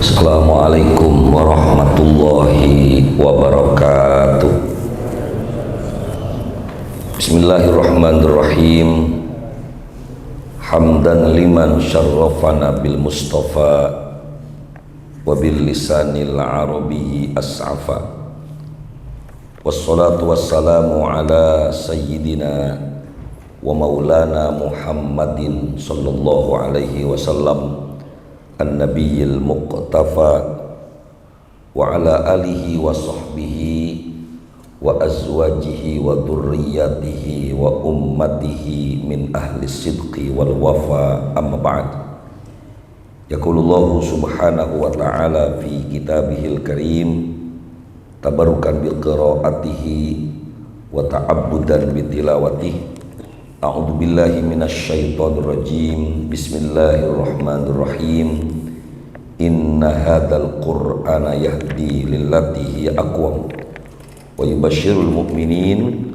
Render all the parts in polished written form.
Assalamualaikum warahmatullahi wabarakatuh. Bismillahirrahmanirrahim. Hamdan liman syarrafana bil mustafa wa bil lisanil arabiyyi as'afa. Wassalatu wassalamu ala sayyidina wa maulana Muhammadin sallallahu alaihi wasallam an-nabiyil muqtafa wa ala alihi wa sahbihi wa azwajihi wa dhurriyyatihi wa ummatihi min ahli sidqi wal wafa, amma ba'd. Yaqulullahu subhanahu wa ta'ala fi kitabihil karim tabarukan bi qiraatihi wa ta'abbudan bi tilawatihi. A'udzu billahi minasy syaithanir rajim. Bismillahirrahmanirrahim. Inna hadzal qur'ana yahdi lillati hiya aqwam wa yubashshirul mu'minin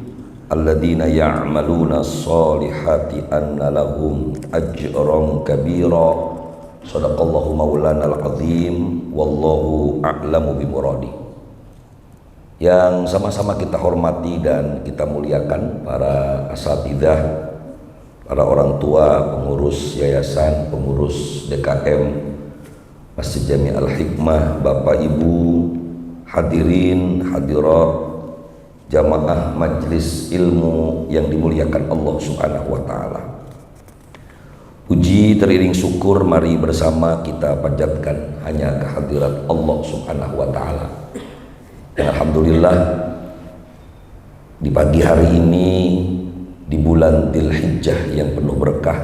alladzina ya'maluna sholihati anna lahum ajran kabira. Shadaqallahu maulanal azim. Wallahu a'lamu bimuradi. Yang sama-sama kita hormati dan kita muliakan para asatidzah, para orang tua, pengurus yayasan, pengurus DKM Masjid Jami Al-Hikmah, Bapak Ibu, hadirin, hadirat, jamaah majelis ilmu yang dimuliakan Allah Subhanahu wa ta'ala. Puji teriring syukur mari bersama kita panjatkan hanya kehadirat Allah Subhanahu wa ta'ala. Dan alhamdulillah di pagi hari ini di bulan Dzulhijjah yang penuh berkah,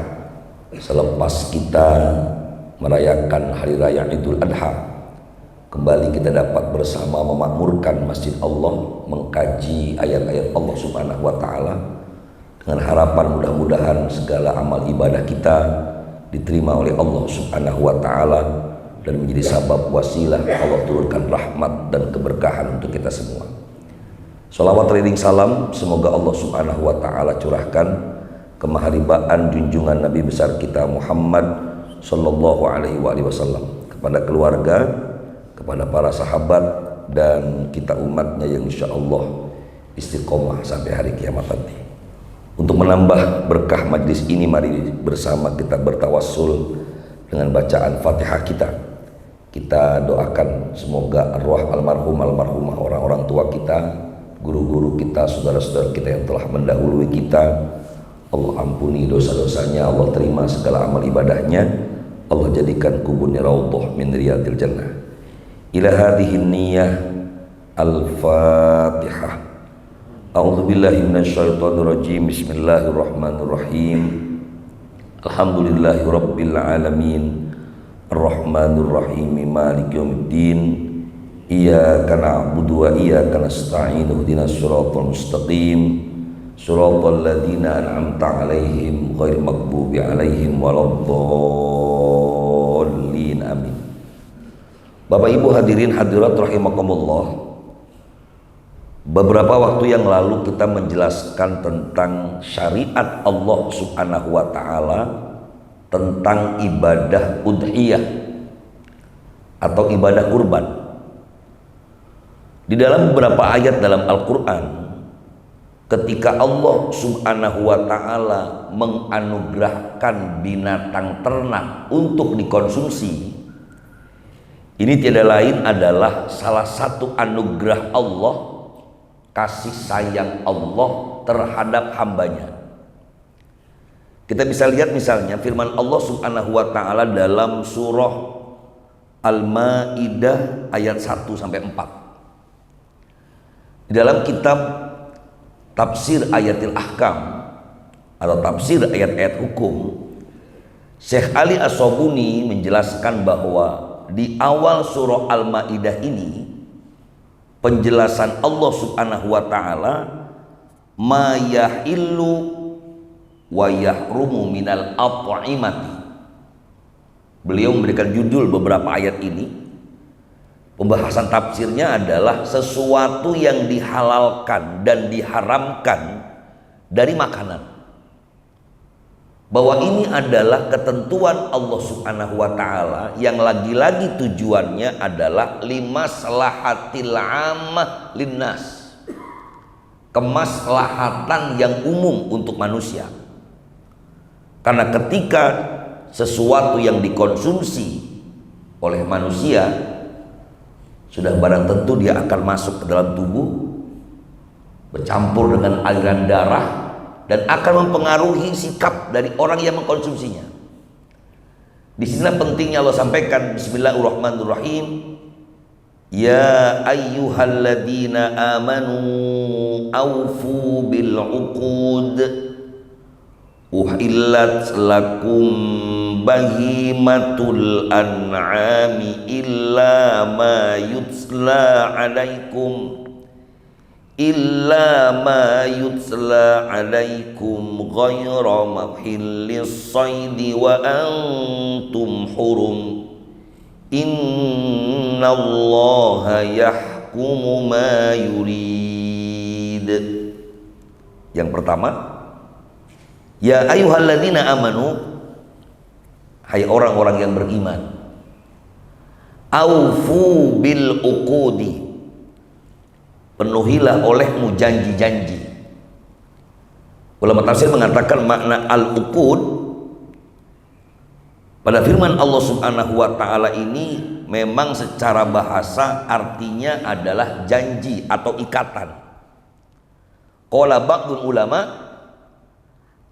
selepas kita merayakan hari raya Idul Adha, kembali kita dapat bersama memakmurkan masjid Allah, mengkaji ayat-ayat Allah Subhanahu wa ta'ala, dengan harapan mudah-mudahan segala amal ibadah kita diterima oleh Allah Subhanahu wa ta'ala dan menjadi sabab wasilah Allah turunkan rahmat dan keberkahan untuk kita semua. Shalawat teriring salam semoga Allah Subhanahu wa ta'ala curahkan kemaharibaan junjungan Nabi besar kita Muhammad sallallahu alaihi wasallam kepada keluarga, kepada para sahabat dan kita umatnya yang insyaallah istiqomah sampai hari kiamat nanti. Untuk menambah berkah majlis ini, mari bersama kita bertawassul dengan bacaan Fatihah kita. Kita doakan semoga arwah almarhumah orang-orang tua kita, guru-guru kita, saudara-saudara kita yang telah mendahului kita, Allah ampuni dosa-dosanya, Allah terima segala amal ibadahnya, Allah jadikan kuburnya raudhah min riyadil jannah. Ila hadhihi niyyah al-Fatihah. A'udzu billahi minasyaitonir rajim. Bismillahirrahmanirrahim. Alhamdulillahi rabbil alamin. Ar-Rahmanir Rahim, Maliki Yaumiddin. Iyyaka na'budu wa iyyaka nasta'in. Ihdinas siratal mustaqim. Siratal ladzina an'amta 'alaihim ghairil maghdubi 'alaihim waladdallin. Amin. Bapak Ibu hadirin hadirat rahimakumullah. Beberapa waktu yang lalu kita menjelaskan tentang syariat Allah Subhanahu wa ta'ala tentang ibadah udhiyah atau ibadah kurban. Di dalam beberapa ayat dalam Al-Quran, ketika Allah Subhanahu wa ta'ala menganugerahkan binatang ternak untuk dikonsumsi, ini tidak lain adalah salah satu anugerah Allah, kasih sayang Allah terhadap hambanya. Kita bisa lihat misalnya firman Allah Subhanahu wa ta'ala dalam surah Al-Maidah ayat 1 sampai 4. Di dalam kitab Tafsir Ayatil Ahkam atau tafsir ayat-ayat hukum, Syekh Ali As-Sobuni menjelaskan bahwa di awal surah Al-Maidah ini penjelasan Allah Subhanahu wa ta'ala ma yahillu wa yahrumu minal at'imati. Beliau memberikan judul beberapa ayat ini. Pembahasan tafsirnya adalah sesuatu yang dihalalkan dan diharamkan dari makanan. bahwa ini adalah ketentuan Allah Subhanahu wa taala yang lagi-lagi tujuannya adalah limaslahatil ammah linnas, kemaslahatan yang umum untuk manusia. Karena ketika sesuatu yang dikonsumsi oleh manusia sudah barang tentu dia akan masuk ke dalam tubuh, bercampur dengan aliran darah, dan akan mempengaruhi sikap dari orang yang mengkonsumsinya. Di sinilah pentingnya Allah sampaikan Bismillahirrahmanirrahim, ya ayyuhalladzina amanu awfu bil uqud uhillat lakum bahimatul an'ami illa ma yutla alaikum ghayra mahillis saydi wa antum hurum innallaha yahkumu ma yurid. Yang pertama, ya ayyuhalladzina amanu, hai orang-orang yang beriman, aufu bil uqudi, penuhilah olehmu janji-janji. Ulama tafsir mengatakan makna al-uqud pada firman Allah Subhanahu wa taala ini memang secara bahasa artinya adalah janji atau ikatan. Qala ba'dul ulama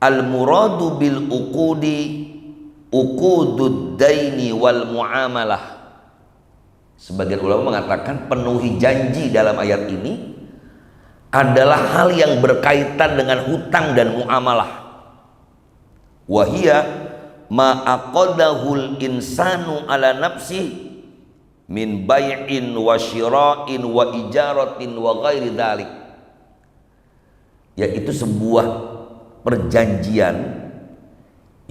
al-muradu bil uqudi uqudud daini wal muamalah. Sebagian ulama mengatakan penuhi janji dalam ayat ini adalah hal yang berkaitan dengan hutang dan muamalah. Wahia ma aqadahul insanu ala nafsi min bai'in wa syira'in wa ijaratin wa ghairi dzalik, yaitu sebuah perjanjian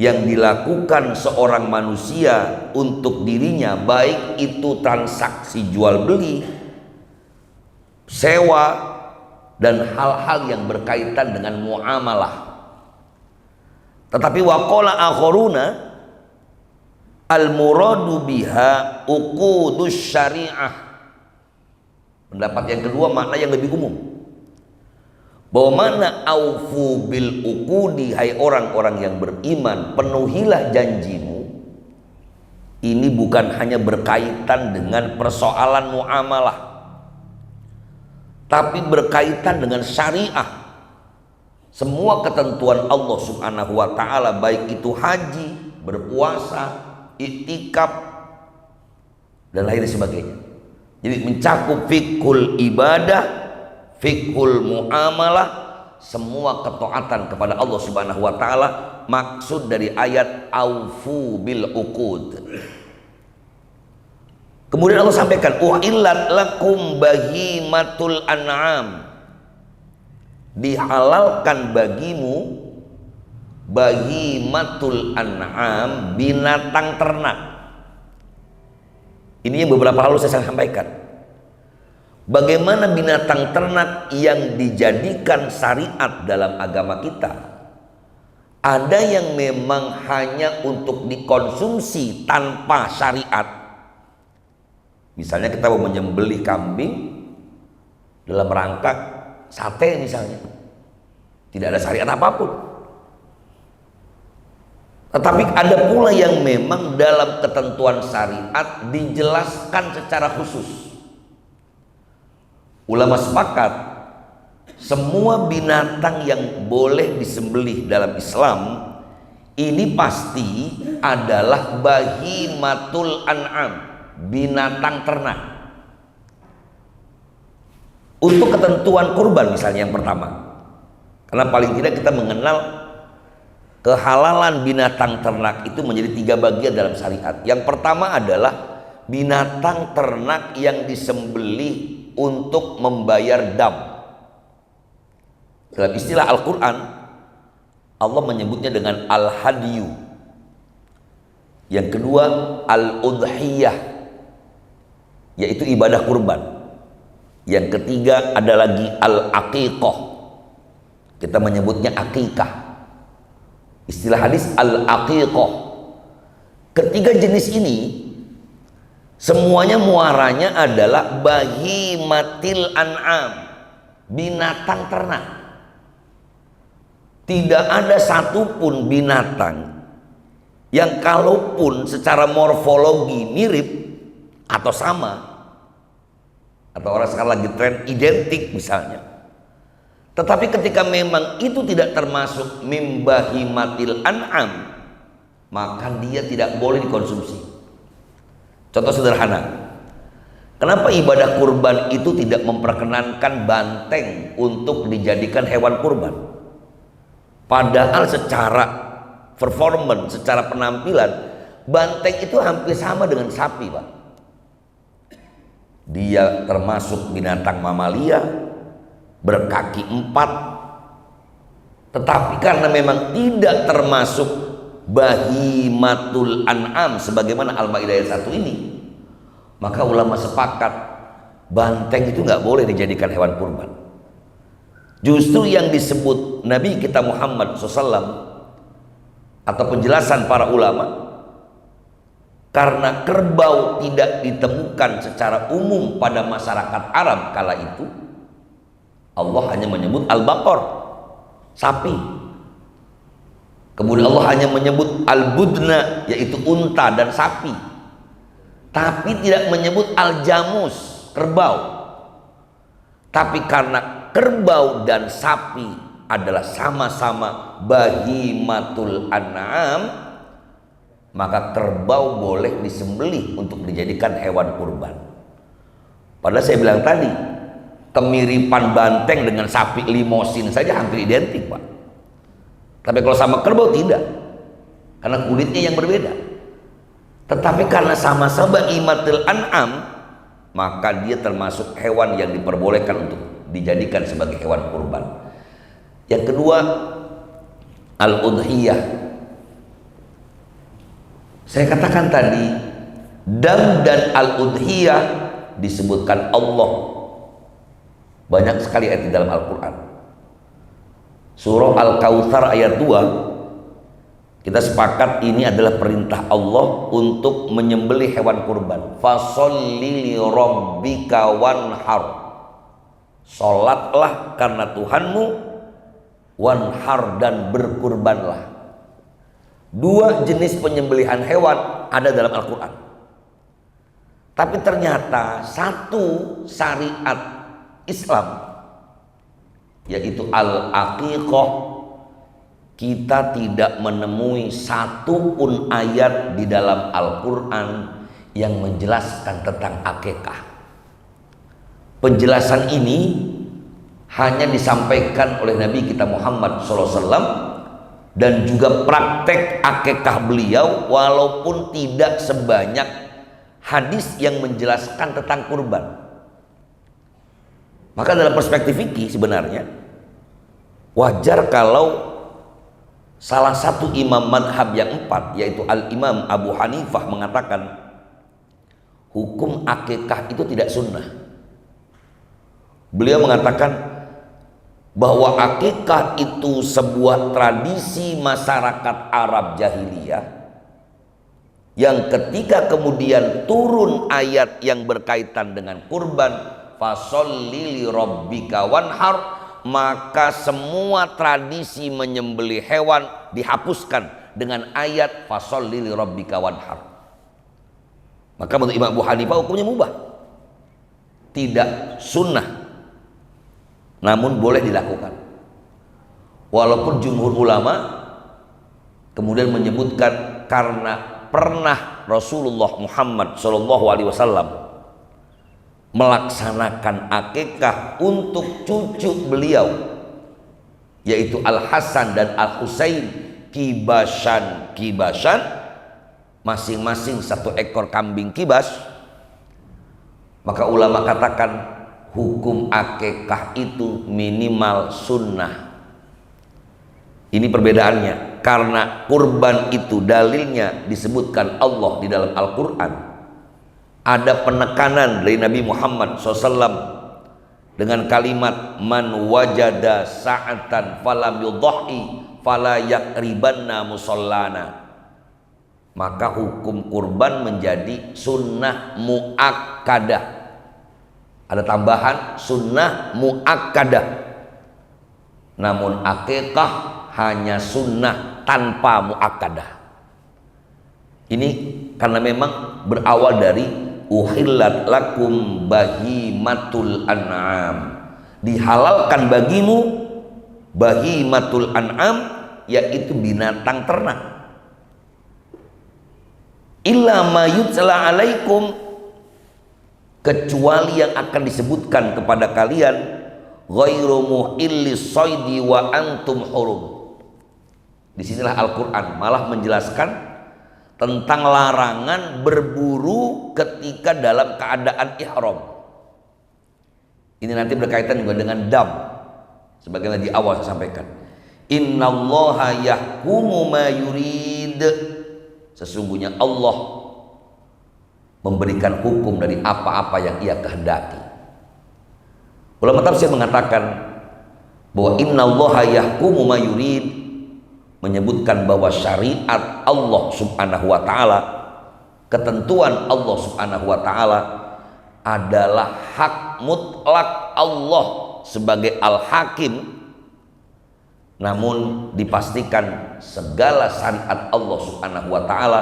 yang dilakukan seorang manusia untuk dirinya, baik itu transaksi jual beli, sewa, dan hal-hal yang berkaitan dengan muamalah. Tetapi waqala akharuna al-muradu biha uqudus syariah. Pendapat yang kedua makna yang lebih umum, bahwa mana aufu bil uqudi, hai orang-orang yang beriman, penuhilah janjimu. Ini bukan hanya berkaitan dengan persoalan muamalah, tapi berkaitan dengan syariah. Semua ketentuan Allah Subhanahu wa taala, baik itu haji, berpuasa, iktikaf, dan lain sebagainya. Jadi mencakup fiqhul ibadah, fiqhul muamalah, semua ketaatan kepada Allah Subhanahu wa taala. Maksud dari ayat aufu bil uqud. Kemudian Allah sampaikan uhillat lakum bahimatul an'am, dihalalkan bagimu bahimatul an'am, binatang ternak. Ini yang beberapa lalu saya sampaikan, bagaimana binatang ternak yang dijadikan syariat dalam agama kita. Ada yang memang hanya untuk dikonsumsi tanpa syariat. Misalnya kita mau menyembelih kambing dalam rangka sate misalnya, tidak ada syariat apapun. Tetapi ada pula yang memang dalam ketentuan syariat dijelaskan secara khusus. Ulama sepakat semua binatang yang boleh disembelih dalam Islam ini pasti adalah bahimatul an'am, binatang ternak. Untuk ketentuan kurban misalnya yang pertama, karena paling tidak kita mengenal kehalalan binatang ternak itu menjadi 3 bagian dalam syariat. Yang pertama adalah binatang ternak yang disembelih untuk membayar dam. Dalam istilah Al-Quran, Allah menyebutnya dengan al-hadiyu. Yang kedua al-udhiyah, yaitu ibadah kurban. Yang ketiga ada lagi al-aqiqah, kita menyebutnya akikah, Istilah hadis al-aqiqah. Ketiga jenis ini semuanya muaranya adalah bahimatil an'am, binatang ternak. Tidak ada satupun binatang yang kalaupun secara morfologi mirip atau sama, atau orang sekarang lagi tren identik misalnya, tetapi ketika memang itu tidak termasuk mimbahimatil an'am, maka dia tidak boleh dikonsumsi. Contoh sederhana, kenapa ibadah kurban itu tidak memperkenankan banteng untuk dijadikan hewan kurban? Padahal secara performance, secara penampilan, banteng itu hampir sama dengan sapi, Pak. Dia termasuk binatang mamalia, berkaki 4, tetapi karena memang tidak termasuk bahimatul an'am sebagaimana Al-Maidah ayat 1 ini, maka ulama sepakat banteng itu nggak boleh dijadikan hewan kurban. Justru yang disebut Nabi kita Muhammad SAW atau penjelasan para ulama, karena kerbau tidak ditemukan secara umum pada masyarakat Arab kala itu, Allah hanya menyebut al-baqar, sapi. Kemudian Allah hanya menyebut al-budna, yaitu unta dan sapi, tapi tidak menyebut al-jamus, kerbau. Tapi karena kerbau dan sapi adalah sama-sama bahimatul an'am, maka kerbau boleh disembelih untuk dijadikan hewan kurban. Padahal saya bilang tadi, kemiripan banteng dengan sapi limosin saja hampir identik, Pak. Tapi kalau sama kerbau tidak, karena kulitnya yang berbeda. Tetapi karena sama-sama bahimatul an'am, maka dia termasuk hewan yang diperbolehkan untuk dijadikan sebagai hewan kurban. Yang kedua, al-udhiyah. Saya katakan tadi, dam dan al-udhiyah disebutkan Allah banyak sekali ayat di dalam Al-Quran. Surah Al-Kautsar ayat 2, kita sepakat ini adalah perintah Allah untuk menyembelih hewan kurban. Fasholli li rabbika wanhar, salatlah karena Tuhanmu, wanhar, dan berkurbanlah. Dua jenis penyembelihan hewan ada dalam Al-Quran, tapi ternyata satu syariat Islam, yaitu al-aqiqah, kita tidak menemui satupun ayat di dalam Al-Quran yang menjelaskan tentang akikah. Penjelasan ini hanya disampaikan oleh Nabi kita Muhammad SAW, dan juga praktek akikah beliau, walaupun tidak sebanyak hadis yang menjelaskan tentang kurban. Maka dalam perspektif fikih sebenarnya wajar kalau salah satu imam madhab yang 4, yaitu Al-Imam Abu Hanifah, mengatakan hukum akikah itu tidak sunnah. Beliau mengatakan bahwa akikah itu sebuah tradisi masyarakat Arab jahiliyah yang ketika kemudian turun ayat yang berkaitan dengan kurban, fasholli li rabbika wanhar, maka semua tradisi menyembelih hewan dihapuskan dengan ayat fasholli li rabbika wanhar. Maka menurut Imam Abu Hanifah hukumnya mubah, tidak sunnah, namun boleh dilakukan. Walaupun jumhur ulama kemudian menyebutkan karena pernah Rasulullah Muhammad SAW melaksanakan akikah untuk cucu beliau, yaitu Al-Hasan dan Al-Husain, kibasan, masing-masing satu ekor kambing kibas. Maka ulama katakan hukum akikah itu minimal sunnah. Ini perbedaannya, karena kurban itu dalilnya disebutkan Allah di dalam Al-Quran. Ada penekanan dari Nabi Muhammad SAW dengan kalimat man wajada sa'atan falam yudhahi fala yakribanna musallana, maka hukum kurban menjadi sunnah muakkadah. Ada tambahan sunnah muakkadah. Namun akikah hanya sunnah tanpa muakkadah. Ini karena memang berawal dari uhillat lakum bahimatul an'am, dihalalkan bagimu bahimatul an'am, yaitu binatang ternak. Illa ma yutla alaikum, kecuali yang akan disebutkan kepada kalian, ghairu muhillis shaidi wa antum hurum. Disinilah Al-Quran malah menjelaskan tentang larangan berburu ketika dalam keadaan ihram. Ini nanti berkaitan juga dengan dam, sebagaimana di awal saya sampaikan. Innallaha yahkumu ma yurid, sesungguhnya Allah memberikan hukum dari apa-apa yang ia kehendaki. Ulama tafsir mengatakan bahwa innallaha yahkumu ma yurid menyebutkan bahwa syariat Allah subhanahu wa ta'ala, ketentuan Allah subhanahu wa ta'ala adalah hak mutlak Allah sebagai al-hakim, namun dipastikan segala syariat Allah subhanahu wa ta'ala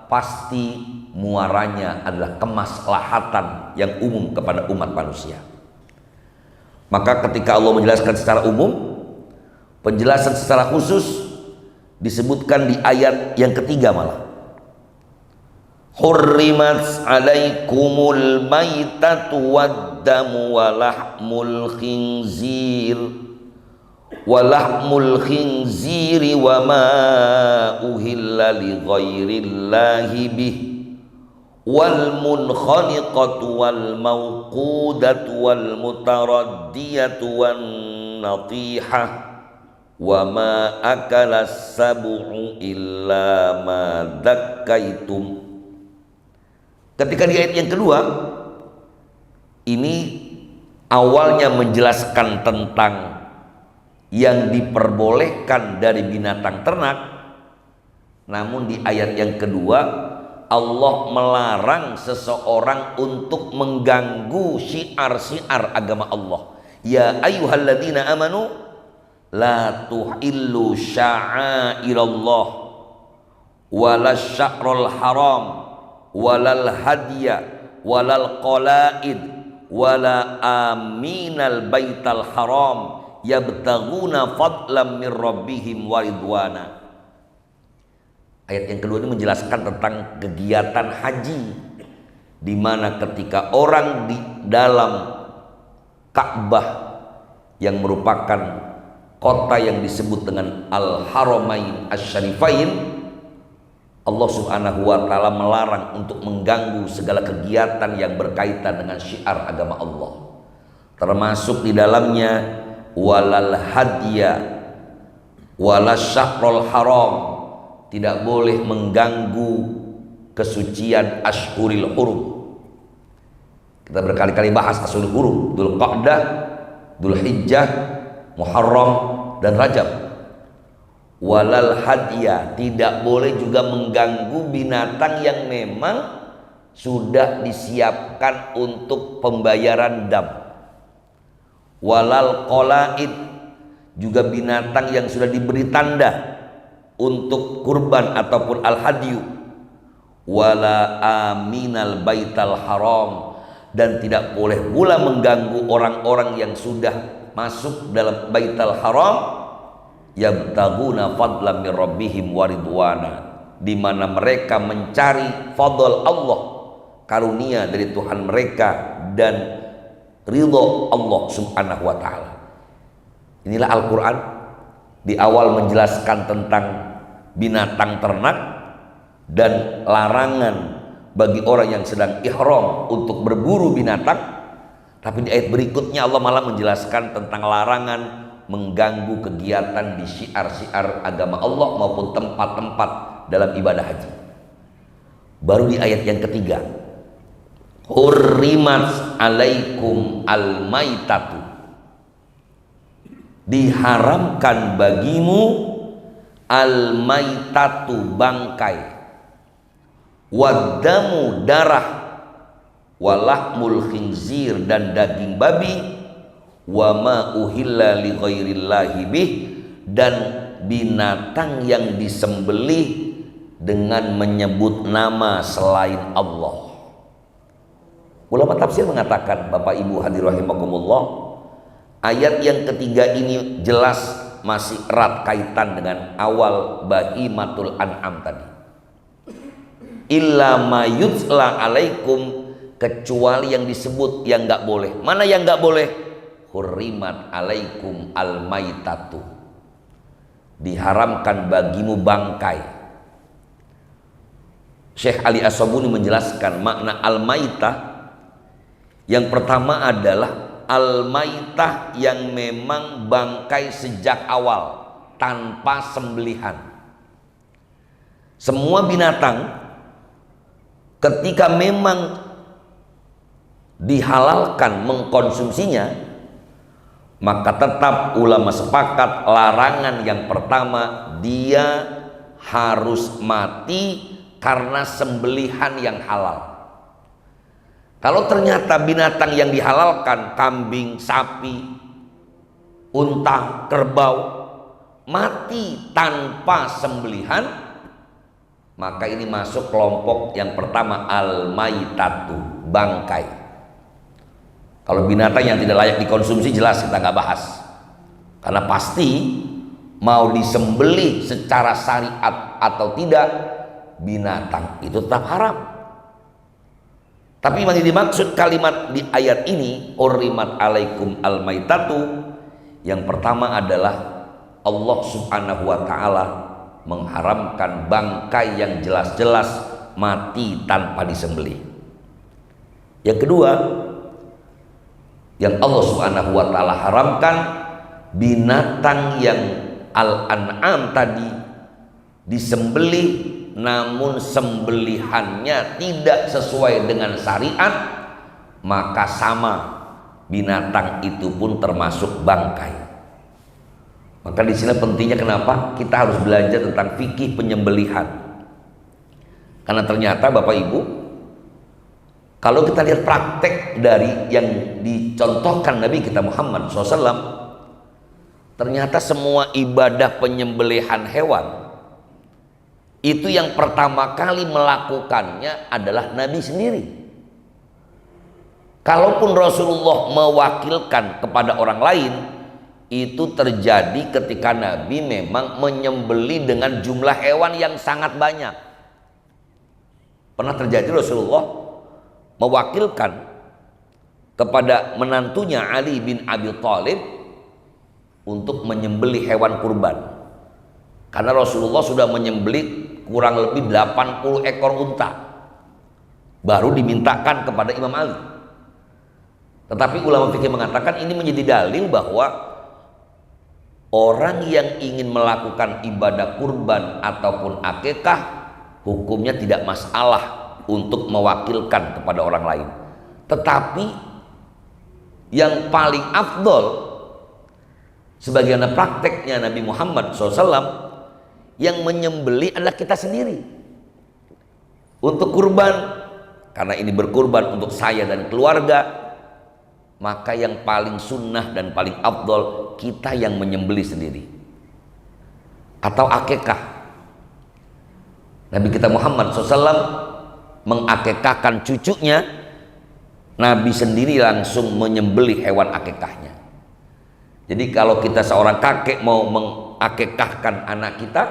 pasti muaranya adalah kemaslahatan yang umum kepada umat manusia. Maka ketika Allah menjelaskan secara umum, penjelasan secara khusus disebutkan di ayat yang ketiga malah. Hurrimat alaikumul maitatu waddamu walahmul khinzir walahmul khinziri wa ma uhilla li ghairillahi bih wal munkhaniqatu wal mawqudatu wal mutaraddiyatu wan natihah wa ma akala sab'u illa ma dakkaitum. Ketika di ayat yang kedua ini awalnya menjelaskan tentang yang diperbolehkan dari binatang ternak, namun di ayat yang kedua Allah melarang seseorang untuk mengganggu syiar-syiar agama Allah. Ya ayyuhalladzina amanu la tuhillu sya'airallah wala sya'rul haram walal hadiya walal qalaid wala aminal baital haram yabtaguna fadlam min rabbihim waridwana. Ayat yang kedua ini menjelaskan tentang kegiatan haji, di mana ketika orang di dalam Ka'bah yang merupakan kota yang disebut dengan Al-Haramain Asy-Syarifain, Allah subhanahu wa ta'ala melarang untuk mengganggu segala kegiatan yang berkaitan dengan syiar agama Allah, termasuk di dalamnya walal hadiya walas syahrul haram, tidak boleh mengganggu kesucian Ashhuril Hurum. Kita berkali-kali bahas Ashhuril Hurum, Dzulqa'dah, Dzulhijjah, Muharram dan Rajab. Walal hadiya, tidak boleh juga mengganggu binatang yang memang sudah disiapkan untuk pembayaran dam. Walal qalaid, juga binatang yang sudah diberi tanda untuk kurban ataupun al-hadyu. Wala aminal baital haram, dan tidak boleh pula mengganggu orang-orang yang sudah masuk dalam baital haram, yabtaguna fadlan min rabbihim waridwana, di mana mereka mencari fadl Allah, karunia dari Tuhan mereka dan ridho Allah subhanahu wa ta'ala. Inilah Al-Quran di awal menjelaskan tentang binatang ternak dan larangan bagi orang yang sedang ihram untuk berburu binatang. Tapi di ayat berikutnya Allah malah menjelaskan tentang larangan mengganggu kegiatan di syiar-syiar agama Allah maupun tempat-tempat dalam ibadah haji. Baru di ayat yang ketiga, hurrimat alaikum al-maitatu, diharamkan bagimu al-maitatu bangkai, wadamu darah, walahmul khinzir dan daging babi, wa ma uhilla li ghairillahi bih dan binatang yang disembelih dengan menyebut nama selain Allah. Ulama tafsir mengatakan, Bapak Ibu hadirin rahimakumullah, ayat yang ketiga ini jelas masih erat kaitan dengan awal bahimatul an'am tadi. Illa ma yutla alaikum, kecuali yang disebut yang nggak boleh. Mana yang nggak boleh? Hurrimat alaikum al-maitatu, diharamkan bagimu bangkai. Syekh Ali As-Sabuni menjelaskan makna al-maitah. Yang pertama adalah al-maitah yang memang bangkai sejak awal tanpa sembelihan. Semua binatang ketika memang dihalalkan mengkonsumsinya, maka tetap ulama sepakat larangan yang pertama, dia harus mati karena sembelihan yang halal. Kalau ternyata binatang yang dihalalkan, kambing, sapi, unta, kerbau, mati tanpa sembelihan, maka ini masuk kelompok yang pertama, al-maitatu, bangkai. Kalau binatang yang tidak layak dikonsumsi jelas kita nggak bahas, karena pasti mau disembelih secara syariat atau tidak, binatang itu tetap haram. Tapi yang dimaksud kalimat di ayat ini, hurrimat alaikum al-maitatu, yang pertama adalah Allah subhanahu wa ta'ala mengharamkan bangkai yang jelas-jelas mati tanpa disembelih. Yang kedua, yang Allah subhanahu wa ta'ala haramkan, binatang yang al-an'am tadi disembelih namun sembelihannya tidak sesuai dengan syariat, maka sama binatang itu pun termasuk bangkai. Maka di sini pentingnya kenapa kita harus belajar tentang fikih penyembelihan. Karena ternyata Bapak Ibu, kalau kita lihat praktek dari yang dicontohkan Nabi kita Muhammad SAW, ternyata semua ibadah penyembelihan hewan itu yang pertama kali melakukannya adalah Nabi sendiri. Kalaupun Rasulullah mewakilkan kepada orang lain, itu terjadi ketika Nabi memang menyembelih dengan jumlah hewan yang sangat banyak. Pernah terjadi Rasulullah mewakilkan kepada menantunya Ali bin Abi Thalib untuk menyembelih hewan kurban, karena Rasulullah sudah menyembelih kurang lebih 80 ekor unta, baru dimintakan kepada Imam Ali. Tetapi ulama fikih mengatakan ini menjadi dalil bahwa orang yang ingin melakukan ibadah kurban ataupun akikah, hukumnya tidak masalah untuk mewakilkan kepada orang lain. Tetapi yang paling afdol sebagaimana prakteknya Nabi Muhammad SAW, yang menyembelih adalah kita sendiri untuk kurban. Karena ini berkurban untuk saya dan keluarga, maka yang paling sunnah dan paling afdol kita yang menyembelih sendiri. Atau akikah, Nabi kita Muhammad SAW mengakikahkan cucunya, Nabi sendiri langsung menyembelih hewan akikahnya. Jadi kalau kita seorang kakek mau mengakikahkan anak kita,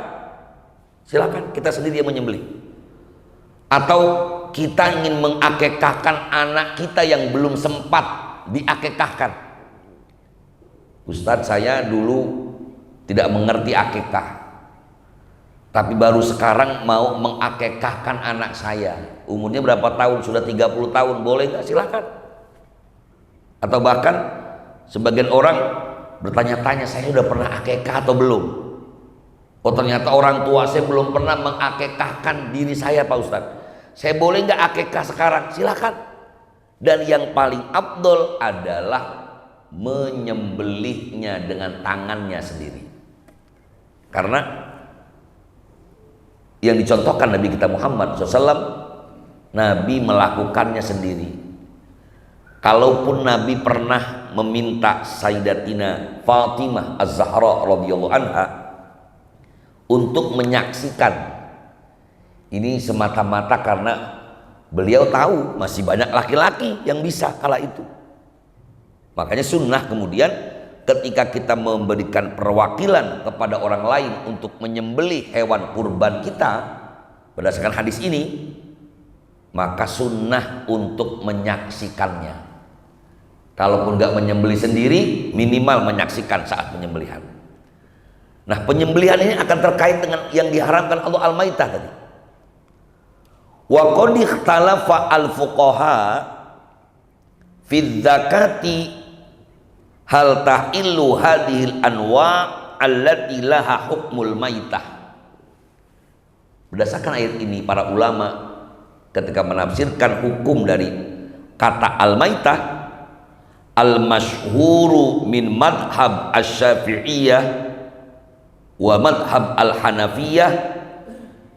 silakan kita sendiri yang menyembelih. Atau kita ingin mengakikahkan anak kita yang belum sempat diakikahkan. Ustadz, saya dulu tidak mengerti akikah, tapi baru sekarang mau mengakikahkan anak saya. Umurnya berapa tahun? Sudah 30 tahun, boleh nggak? Silakan. Atau bahkan sebagian orang bertanya-tanya, saya sudah pernah akikah atau belum? Oh, ternyata orang tua saya belum pernah mengakikahkan diri saya, Pak Ustadz. Saya boleh nggak akikah sekarang? Silakan. Dan yang paling afdol adalah menyembelihnya dengan tangannya sendiri. Karena yang dicontohkan Nabi kita Muhammad SAW, Nabi melakukannya sendiri. Kalaupun Nabi pernah meminta Sayyidatina Fatimah Az-Zahra radhiyallahu anha untuk menyaksikan, ini semata-mata karena beliau tahu masih banyak laki-laki yang bisa kala itu. Makanya sunnah kemudian ketika kita memberikan perwakilan kepada orang lain untuk menyembelih hewan kurban kita berdasarkan hadis ini, maka sunnah untuk menyaksikannya. Kalaupun nggak menyembelih sendiri, minimal menyaksikan saat penyembelihan. Nah, penyembelihan ini akan terkait dengan yang diharamkan Allah Al-Maitah tadi. Wa qad ikhtalafa al-fuqaha fi dzakati hal tahillu hadhil anwa' allati laha hukmul maitah. Berdasarkan ayat ini para ulama ketika menafsirkan hukum dari kata al-maitah, al-masyhuru min madhab asy-syafi'iyah wa madhab al-hanafiyah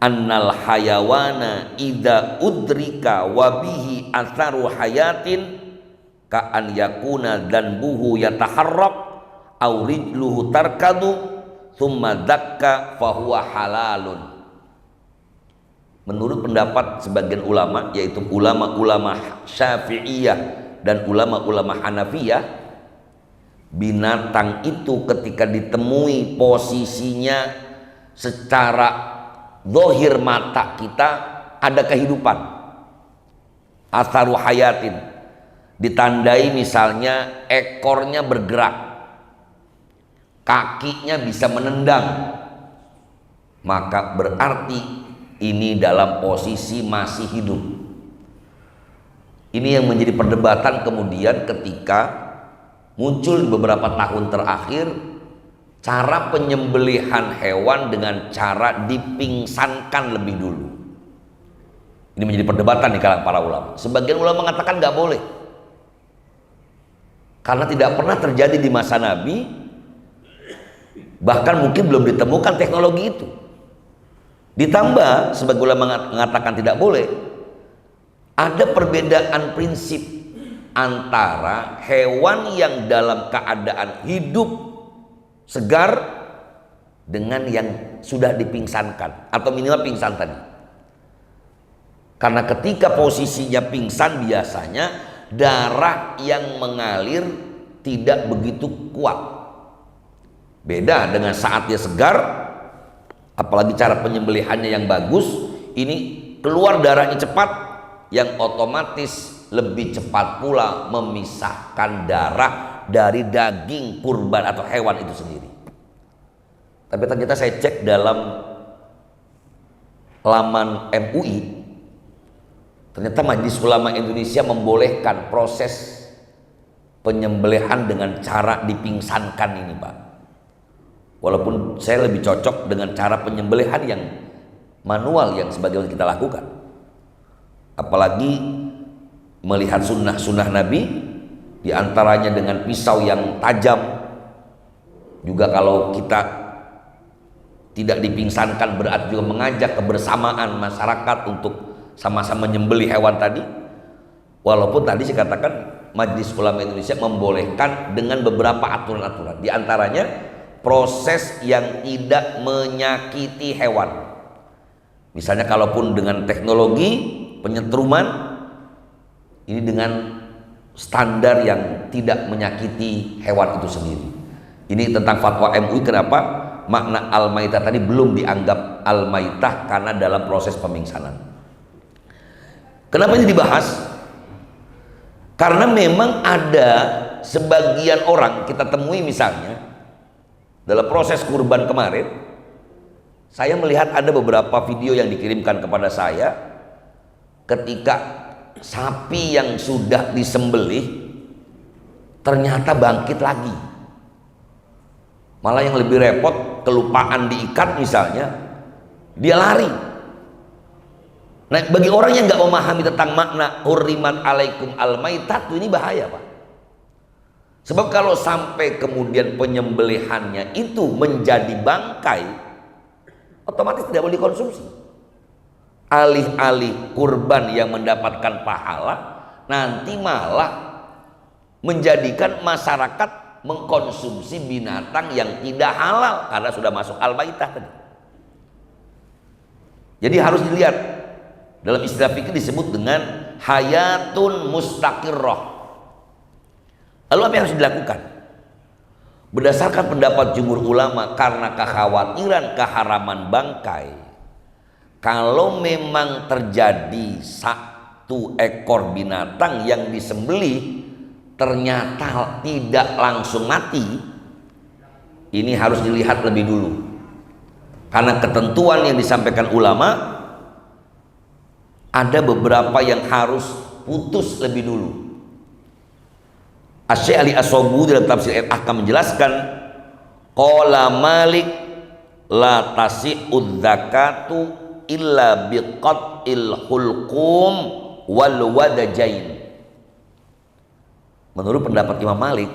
annal hayawana idza udrika wa bihi atharu hayatin ka an yakuna dhanbuhu yataharrak aw rijluhu tarkadu thumma dakka fahuwa halalun. Menurut pendapat sebagian ulama, yaitu ulama-ulama Syafi'iyah dan ulama-ulama Hanafiyah, binatang itu ketika ditemui posisinya secara zahir mata kita ada kehidupan, atharu hayatin, ditandai misalnya ekornya bergerak, kakinya bisa menendang, maka berarti ini dalam posisi masih hidup. Ini yang menjadi perdebatan kemudian ketika muncul beberapa tahun terakhir cara penyembelihan hewan dengan cara dipingsankan lebih dulu. Ini menjadi perdebatan di kalangan para ulama. Sebagian ulama mengatakan nggak boleh, karena tidak pernah terjadi di masa Nabi, bahkan mungkin belum ditemukan teknologi itu. Ditambah sebagian ulama mengatakan tidak boleh, ada perbedaan prinsip antara hewan yang dalam keadaan hidup segar dengan yang sudah dipingsankan atau minimal pingsan tadi. Karena ketika posisinya pingsan biasanya darah yang mengalir tidak begitu kuat. Beda dengan saat dia segar, apalagi cara penyembelihannya yang bagus, ini keluar darahnya cepat, yang otomatis lebih cepat pula memisahkan darah dari daging kurban atau hewan itu sendiri. Tapi ternyata saya cek dalam laman MUI, ternyata Majelis Ulama Indonesia membolehkan proses penyembelihan dengan cara dipingsankan ini, Pak. Walaupun saya lebih cocok dengan cara penyembelihan yang manual yang sebagaimana kita lakukan. Apalagi melihat sunnah-sunnah Nabi, diantaranya dengan pisau yang tajam. Juga kalau kita tidak dipingsankan berarti juga mengajak kebersamaan masyarakat untuk sama-sama menyembelih hewan tadi. Walaupun tadi saya katakan Majelis Ulama Indonesia membolehkan dengan beberapa aturan-aturan, diantaranya proses yang tidak menyakiti hewan. Misalnya kalaupun dengan teknologi penyetruman, ini dengan standar yang tidak menyakiti hewan itu sendiri. Ini tentang fatwa MUI kenapa makna al-maitah tadi belum dianggap al-maitah, karena dalam proses pemingsanan. Kenapa ini dibahas? Karena memang ada sebagian orang kita temui, misalnya dalam proses kurban kemarin, saya melihat ada beberapa video yang dikirimkan kepada saya ketika sapi yang sudah disembelih ternyata bangkit lagi. Malah yang lebih repot, kelupaan diikat misalnya, dia lari. Nah, bagi orang yang nggak memahami tentang makna hurrimat alaikum al-maitah, ini bahaya, Pak. Sebab kalau sampai kemudian penyembelihannya itu menjadi bangkai, otomatis tidak boleh dikonsumsi. Alih-alih kurban yang mendapatkan pahala, nanti malah menjadikan masyarakat mengkonsumsi binatang yang tidak halal karena sudah masuk al-maitah tadi. Jadi harus dilihat, dalam istilah fikih disebut dengan hayatun mustaqirrah. Lalu apa yang harus dilakukan? Berdasarkan pendapat jumhur ulama, karena kekhawatiran keharaman bangkai, kalau memang terjadi satu ekor binatang yang disembelih ternyata tidak langsung mati, ini harus dilihat lebih dulu. Karena ketentuan yang disampaikan ulama, ada beberapa yang harus putus lebih dulu. Asy-Syaikh Ali As-Sabuni dalam tafsir Ahkam menjelaskan, qala Malik la tasi'ud zakatu illa biqat'il hulqum wal wadajain. Menurut pendapat Imam Malik,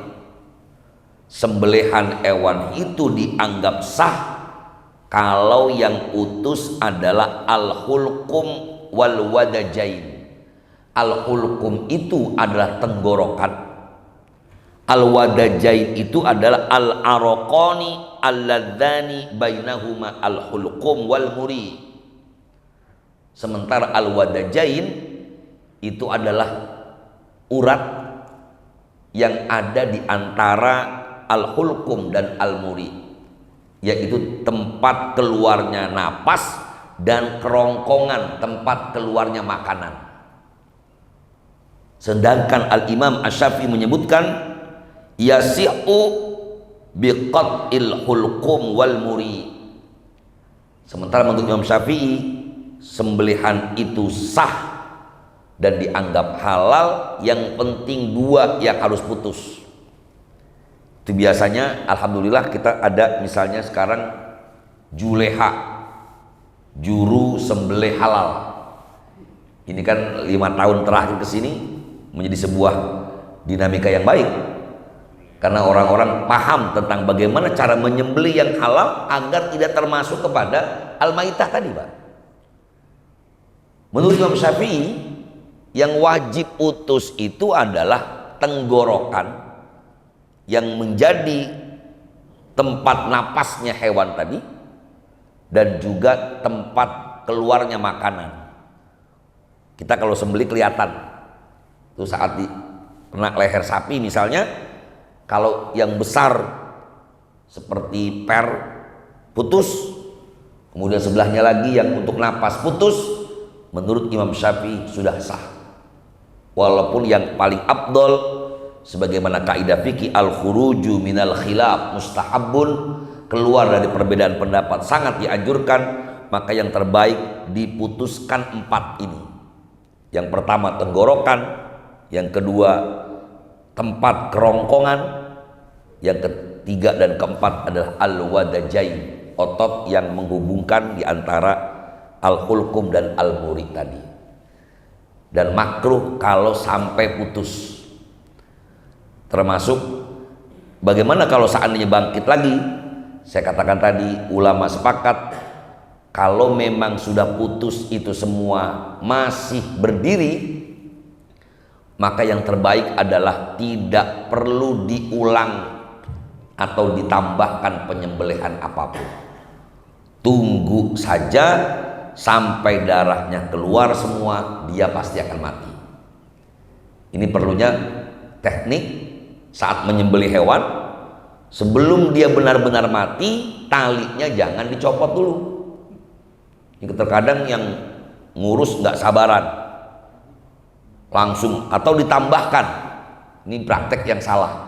sembelihan hewan itu dianggap sah kalau yang utus adalah al-hulqum wal wadajain. Al-hulqum itu adalah tenggorokan, al-wadajain itu adalah al-araqani alladzani bainahuma al-hulqum wal muri. Sementara al-wadajain itu adalah urat yang ada di antara al-hulqum dan al-muri, yaitu tempat keluarnya napas dan kerongkongan tempat keluarnya makanan. Sedangkan Al-Imam Asy-Syafi'i menyebutkan yasi'u biqat'il hulqum wal muri. Sementara menurut Imam Syafi'i, sembelihan itu sah dan dianggap halal, yang penting dua yang harus putus. Itu biasanya alhamdulillah kita ada misalnya sekarang juleha, juru sembelih halal. Ini kan 5 tahun terakhir ke sini menjadi sebuah dinamika yang baik, karena orang-orang paham tentang bagaimana cara menyembelih yang halal agar tidak termasuk kepada al-maitah tadi, Pak. Menurut Imam Syafi'i, yang wajib utus itu adalah tenggorokan yang menjadi tempat napasnya hewan tadi, dan juga tempat keluarnya makanan. Kita kalau sembelih kelihatan itu saat di kena leher sapi misalnya, kalau yang besar seperti per putus, kemudian sebelahnya lagi yang untuk napas putus, menurut Imam Syafi'i sudah sah. Walaupun yang paling afdol sebagaimana kaidah fikih al-khuruju minal khilaf mustahabun, keluar dari perbedaan pendapat sangat dianjurkan, maka yang terbaik diputuskan 4 ini. Yang pertama tenggorokan, yang kedua tempat kerongkongan, yang ketiga dan keempat adalah al-wadajain, otot yang menghubungkan di antara al-hulqum dan al-muri tadi. Dan makruh kalau sampai putus. Termasuk bagaimana kalau seandainya bangkit lagi. Saya katakan tadi, ulama sepakat kalau memang sudah putus itu semua masih berdiri, maka yang terbaik adalah tidak perlu diulang atau ditambahkan penyembelihan apapun. Tunggu saja sampai darahnya keluar semua, dia pasti akan mati. Ini perlunya teknik saat menyembelih hewan. Sebelum dia benar-benar mati, talinya jangan dicopot dulu. Ini terkadang yang ngurus nggak sabaran, langsung atau ditambahkan. Ini praktek yang salah.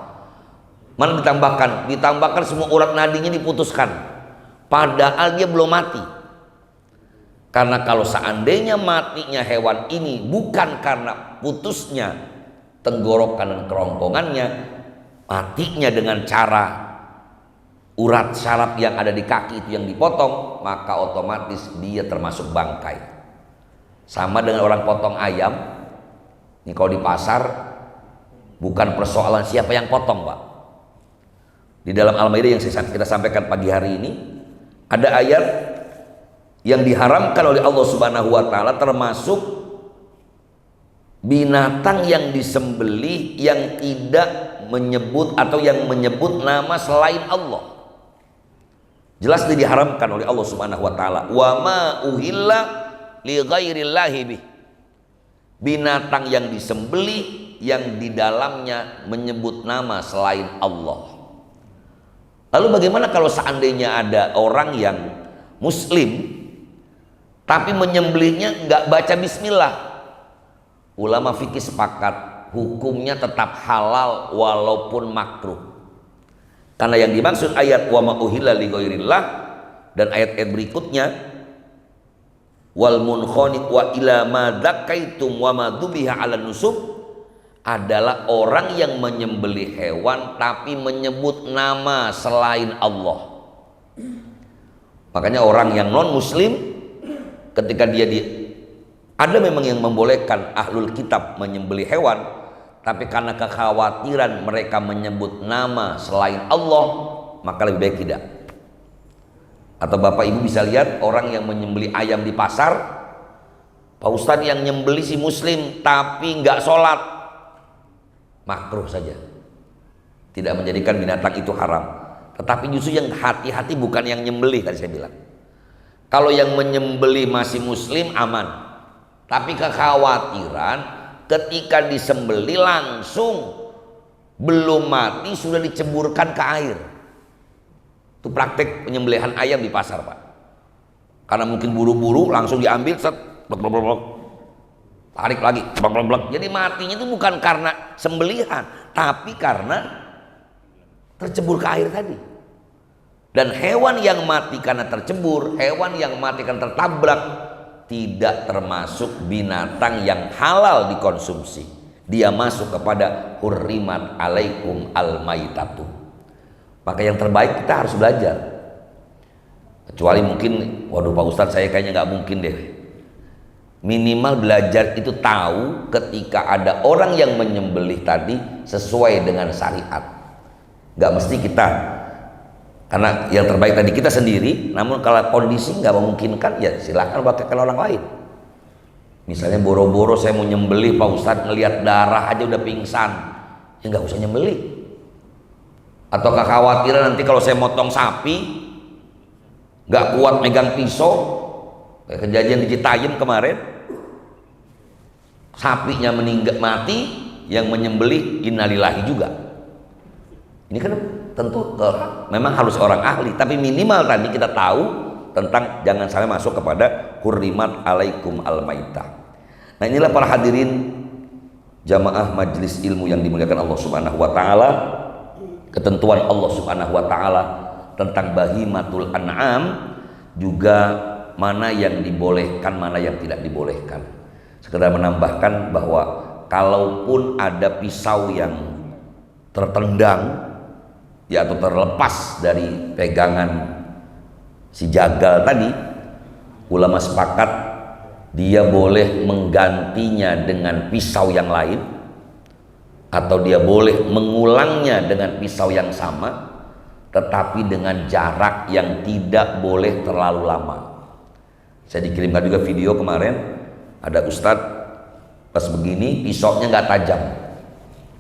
Mana ditambahkan? Ditambahkan semua urat nadinya diputuskan, padahal dia belum mati. Karena kalau seandainya matinya hewan ini bukan karena putusnya tenggorokan dan kerongkongannya, matinya dengan cara urat syaraf yang ada di kaki itu yang dipotong, maka otomatis dia termasuk bangkai. Sama dengan orang potong ayam. Ini kalau di pasar bukan persoalan siapa yang potong, Pak. Di dalam Al-Maidah yang kita sampaikan pagi hari ini ada ayat yang diharamkan oleh Allah Subhanahu wa taala, termasuk binatang yang disembelih yang tidak menyebut atau yang menyebut nama selain Allah. Jelas diharamkan oleh Allah Subhanahu wa taala. Wa ma uhilla li ghairillahi bih. Binatang yang disembelih yang di dalamnya menyebut nama selain Allah. Lalu bagaimana kalau seandainya ada orang yang muslim tapi menyembelihnya nggak baca bismillah? Ulama fikih sepakat hukumnya tetap halal walaupun makruh. Karena yang dimaksud ayat wa ma uhilla li ghairillah dan ayat-ayat berikutnya wal munkhaniq wa ila ma dzakaitum wa ma dzubiha 'ala nusub adalah orang yang menyembelih hewan tapi menyebut nama selain Allah. Makanya orang yang non muslim ketika dia ada memang yang membolehkan ahlul kitab menyembelih hewan, tapi karena kekhawatiran mereka menyebut nama selain Allah, maka lebih baik tidak. Atau Bapak Ibu bisa lihat orang yang menyembelih ayam di pasar, Pak Ustadz yang nyembelih si muslim tapi nggak sholat, makruh saja, tidak menjadikan binatang itu haram. Tetapi justru yang hati-hati bukan yang nyembelih, tadi saya bilang. Kalau yang menyembelih masih muslim aman, tapi kekhawatiran ketika disembelih langsung belum mati sudah diceburkan ke air. Itu praktek penyembelihan ayam di pasar, Pak. Karena mungkin buru-buru langsung diambil, set, blok, blok, blok, blok. Tarik lagi, blok, blok, blok. Jadi matinya itu bukan karena sembelihan, tapi karena tercebur ke air tadi. Dan hewan yang mati karena tercebur, hewan yang mati karena tertabrak, tidak termasuk binatang yang halal dikonsumsi. Dia masuk kepada hurrimat alaikum al-maitatu. Maka yang terbaik kita harus belajar. Kecuali mungkin, waduh Pak Ustadz saya kayaknya nggak mungkin deh. Minimal belajar itu tahu ketika ada orang yang menyembelih tadi sesuai dengan syariat. Nggak mesti kita, karena yang terbaik tadi kita sendiri. Namun kalau kondisi nggak memungkinkan, ya silakan pakaikan orang lain. Misalnya boro-boro saya mau nyembelih, Pak Ustadz ngelihat darah aja udah pingsan, ya nggak usah nyembelih. Atau kekhawatiran nanti kalau saya motong sapi nggak kuat megang pisau, kayak kejadian di Citayam kemarin, sapinya meninggal mati, yang menyembelih innalillahi juga. Ini kan tentu memang harus orang ahli, tapi minimal tadi kita tahu tentang jangan sampai masuk kepada hurrimat alaikum al-maitah. Nah inilah para hadirin jamaah majelis ilmu yang dimuliakan Allah Subhanahu wa taala, ketentuan Allah Subhanahu wa taala tentang bahimatul an'am, juga mana yang dibolehkan, mana yang tidak dibolehkan. Sekedar menambahkan bahwa kalaupun ada pisau yang tertendang ya atau terlepas dari pegangan si jagal tadi, ulama sepakat dia boleh menggantinya dengan pisau yang lain, atau dia boleh mengulangnya dengan pisau yang sama, tetapi dengan jarak yang tidak boleh terlalu lama. Saya dikirimkan juga video kemarin, ada ustadz pas begini pisaunya nggak tajam,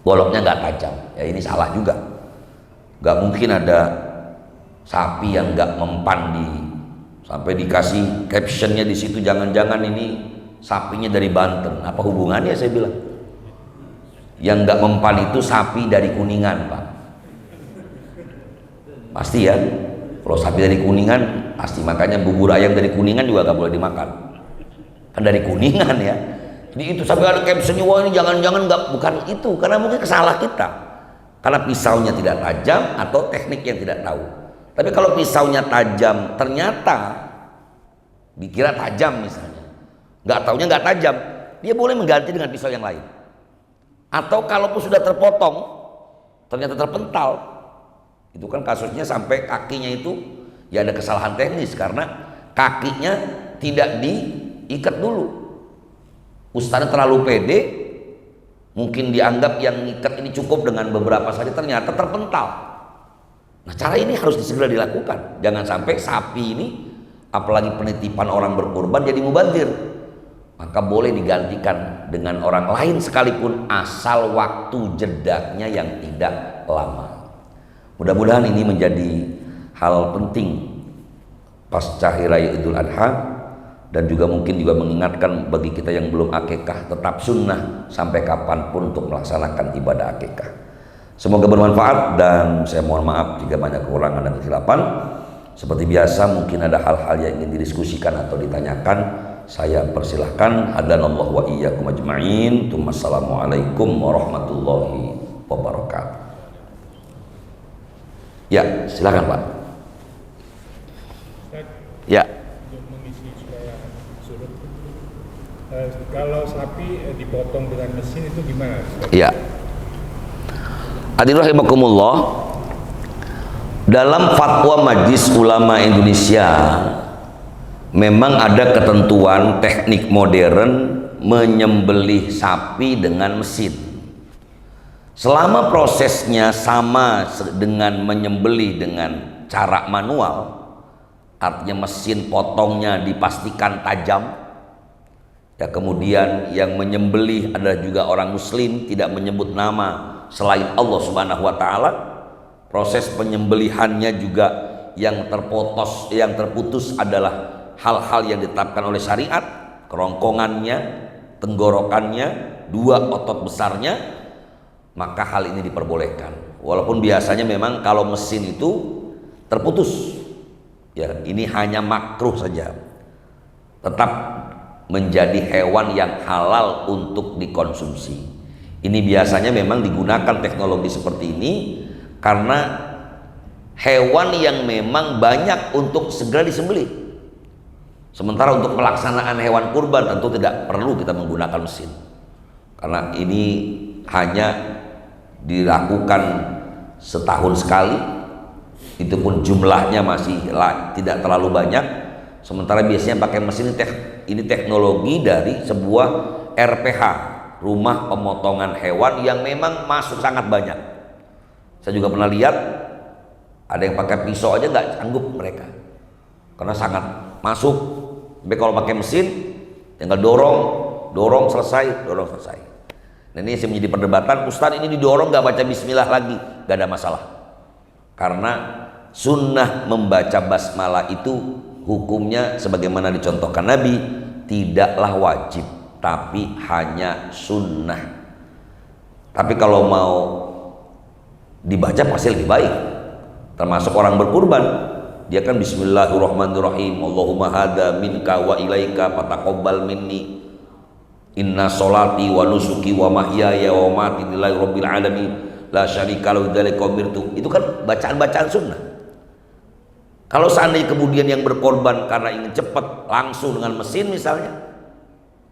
goloknya nggak tajam. Ya ini salah juga. Nggak mungkin ada sapi yang nggak mempan sampai dikasih captionnya di situ, jangan-jangan ini sapinya dari Banten. Apa hubungannya, saya bilang. Yang nggak mempan itu sapi dari Kuningan, Pak. Pasti ya, kalau sapi dari Kuningan pasti, makanya bubur ayam dari Kuningan juga nggak boleh dimakan, kan dari Kuningan ya. Jadi itu sampai ada captionnya, wah ini jangan-jangan nggak, bukan itu, karena mungkin kesalah kita, karena pisaunya tidak tajam atau teknik yang tidak tahu. Tapi kalau pisaunya tajam, ternyata dikira tajam misalnya, nggak taunya nggak tajam, dia boleh mengganti dengan pisau yang lain. Atau kalaupun sudah terpotong, ternyata terpental, itu kan kasusnya sampai kakinya itu ya ada kesalahan teknis karena kakinya tidak diikat dulu. Ustaznya terlalu pede, Mungkin dianggap yang ngikat ini cukup dengan beberapa saja, ternyata terpental. Nah, cara ini harus segera dilakukan. Jangan sampai sapi ini, apalagi penitipan orang berkurban, jadi mubazir. Maka boleh digantikan dengan orang lain sekalipun, asal waktu jedanya yang tidak lama. Mudah-mudahan ini menjadi hal penting pasca Hari Raya Idul Adha, dan juga mungkin juga mengingatkan bagi kita yang belum akikah, tetap sunnah sampai kapanpun untuk melaksanakan ibadah akikah. Semoga bermanfaat, dan saya mohon maaf jika banyak kekurangan dan kesilapan. Seperti biasa, mungkin ada hal-hal yang ingin didiskusikan atau ditanyakan, saya persilahkan. Hadanallahu wa iyyakum ajma'in. Assalamualaikum warahmatullahi wabarakatuh. Ya, silakan Pak. Ya. Kalau sapi dipotong dengan mesin itu gimana? Iya. Hadirin rahimakumullah, dalam fatwa Majelis Ulama Indonesia memang ada ketentuan teknik modern menyembelih sapi dengan mesin. Selama prosesnya sama dengan menyembelih dengan cara manual, artinya mesin potongnya dipastikan tajam. Ya, kemudian yang menyembelih adalah juga orang muslim, tidak menyebut nama selain Allah Subhanahu wa taala. Proses penyembelihannya juga yang terputus adalah hal-hal yang ditetapkan oleh syariat, kerongkongannya, tenggorokannya, dua otot besarnya, maka hal ini diperbolehkan. Walaupun biasanya memang kalau mesin itu terputus, ya ini hanya makruh saja. Tetap menjadi hewan yang halal untuk dikonsumsi. Ini biasanya memang digunakan teknologi seperti ini karena hewan yang memang banyak untuk segera disembelih. Sementara untuk pelaksanaan hewan kurban tentu tidak perlu kita menggunakan mesin, karena ini hanya dilakukan setahun sekali, itu pun jumlahnya masih tidak terlalu banyak. Sementara biasanya pakai mesin ini teknologi dari sebuah RPH, rumah pemotongan hewan, yang memang masuk sangat banyak. Saya juga pernah lihat ada yang pakai pisau aja nggak sanggup mereka, karena sangat masuk. Tapi kalau pakai mesin tinggal dorong selesai. Dan ini menjadi perdebatan, Ustadz ini didorong nggak baca bismillah lagi, nggak ada masalah, karena sunnah membaca basmalah itu hukumnya sebagaimana dicontohkan Nabi, tidaklah wajib tapi hanya sunnah. Tapi kalau mau dibaca pasti lebih baik. Termasuk orang berkurban, dia kan bismillahirrahmanirrahim, Allahumma hadza minka wa ilaika fataqabbal minni, inna sholati wa nusuki wa mahyaya wa mamati lillahi rabbil alamin la syarika lahu dzalika umirtu. Itu kan bacaan-bacaan sunnah. Kalau seandainya kemudian yang berkorban karena ingin cepat langsung dengan mesin misalnya,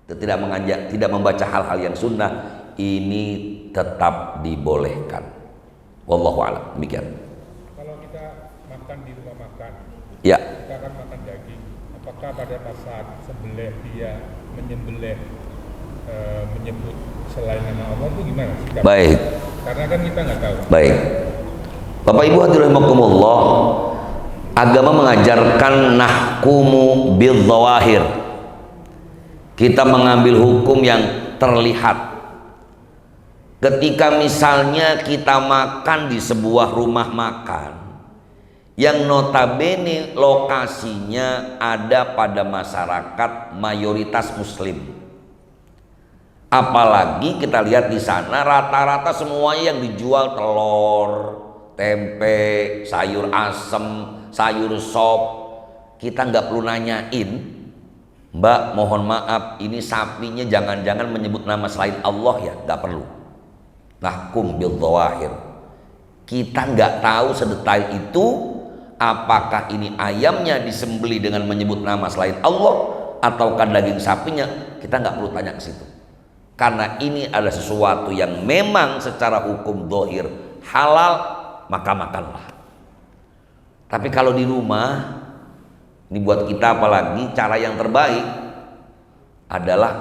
tidak membaca hal-hal yang sunnah, ini tetap dibolehkan. Wallahu a'lam. Demikian. Kalau kita makan di rumah makan, ya, kita akan makan daging. Apakah pada saat sembelih dia menyebut selain nama Allah itu gimana? Baik. Karena kan kita nggak tahu. Baik. Bapak Ibu hadirin rahimakumullah, agama mengajarkan nahkumu bil zawahir. Kita mengambil hukum yang terlihat. Ketika misalnya kita makan di sebuah rumah makan yang notabene lokasinya ada pada masyarakat mayoritas muslim, apalagi kita lihat di sana rata-rata semuanya yang dijual telur, tempe, sayur asem, sayur sop, kita nggak perlu nanyain, Mbak mohon maaf ini sapinya jangan-jangan menyebut nama selain Allah ya, nggak perlu. Nahkum bil zawahir. Kita nggak tahu sedetail itu apakah ini ayamnya disembeli dengan menyebut nama selain Allah ataukah daging sapinya, kita nggak perlu tanya ke situ, karena ini adalah sesuatu yang memang secara hukum zahir halal, maka makanlah. Tapi kalau di rumah, ini buat kita apalagi cara yang terbaik adalah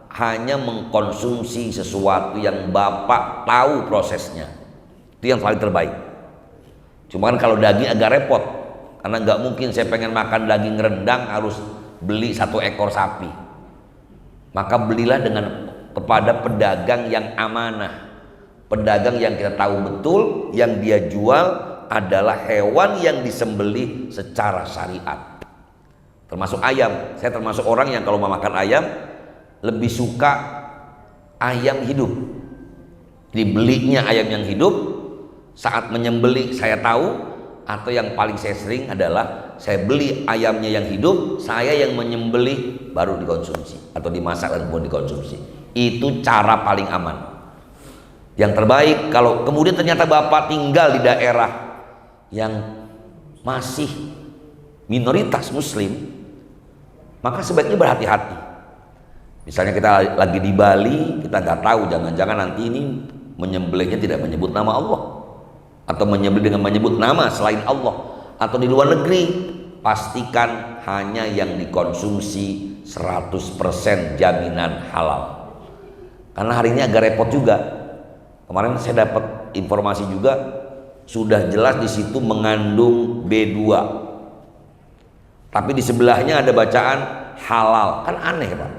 hanya mengkonsumsi sesuatu yang Bapak tahu prosesnya. Itu yang paling terbaik. Cuma kan kalau daging agak repot, karena nggak mungkin saya pengen makan daging rendang harus beli 1 ekor sapi. Maka belilah kepada pedagang yang amanah, pedagang yang kita tahu betul yang dia jual adalah hewan yang disembelih secara syariat. Termasuk ayam. Saya termasuk orang yang kalau mau makan ayam lebih suka ayam hidup. Dibelinya ayam yang hidup, saat menyembelih saya tahu, atau yang paling saya sering adalah saya beli ayamnya yang hidup, saya yang menyembelih baru dikonsumsi atau dimasak dan kemudian dikonsumsi. Itu cara paling aman. Yang terbaik kalau kemudian ternyata Bapak tinggal di daerah yang masih minoritas muslim, maka sebaiknya berhati-hati. Misalnya kita lagi di Bali, kita nggak tahu, jangan-jangan nanti ini menyembelihnya tidak menyebut nama Allah, atau menyembelih dengan menyebut nama selain Allah, atau di luar negeri, pastikan hanya yang dikonsumsi 100% jaminan halal. Karena hari ini agak repot juga. Kemarin saya dapat informasi juga, sudah jelas di situ mengandung B2. Tapi di sebelahnya ada bacaan halal. Kan aneh, Pak.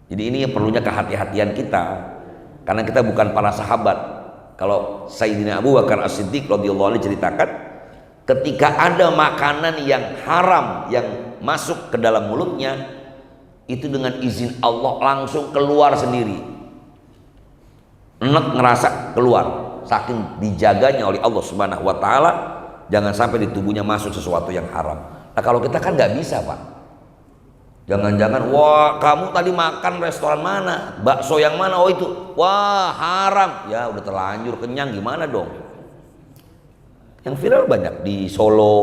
Jadi ini perlunya kehati-hatian kita. Karena kita bukan para sahabat. Kalau Sayyidina Abu Bakar As-Siddiq radhiyallahu anhu ceritakan, ketika ada makanan yang haram yang masuk ke dalam mulutnya, itu dengan izin Allah langsung keluar sendiri. Enak ngerasa keluar, saking dijaganya oleh Allah Subhanahu wa taala, jangan sampai di tubuhnya masuk sesuatu yang haram. Nah, kalau kita kan nggak bisa, Pak. Jangan-jangan, wah kamu tadi makan restoran mana, bakso yang mana, oh itu, wah haram, ya udah terlanjur kenyang, gimana dong? Yang viral banyak di Solo,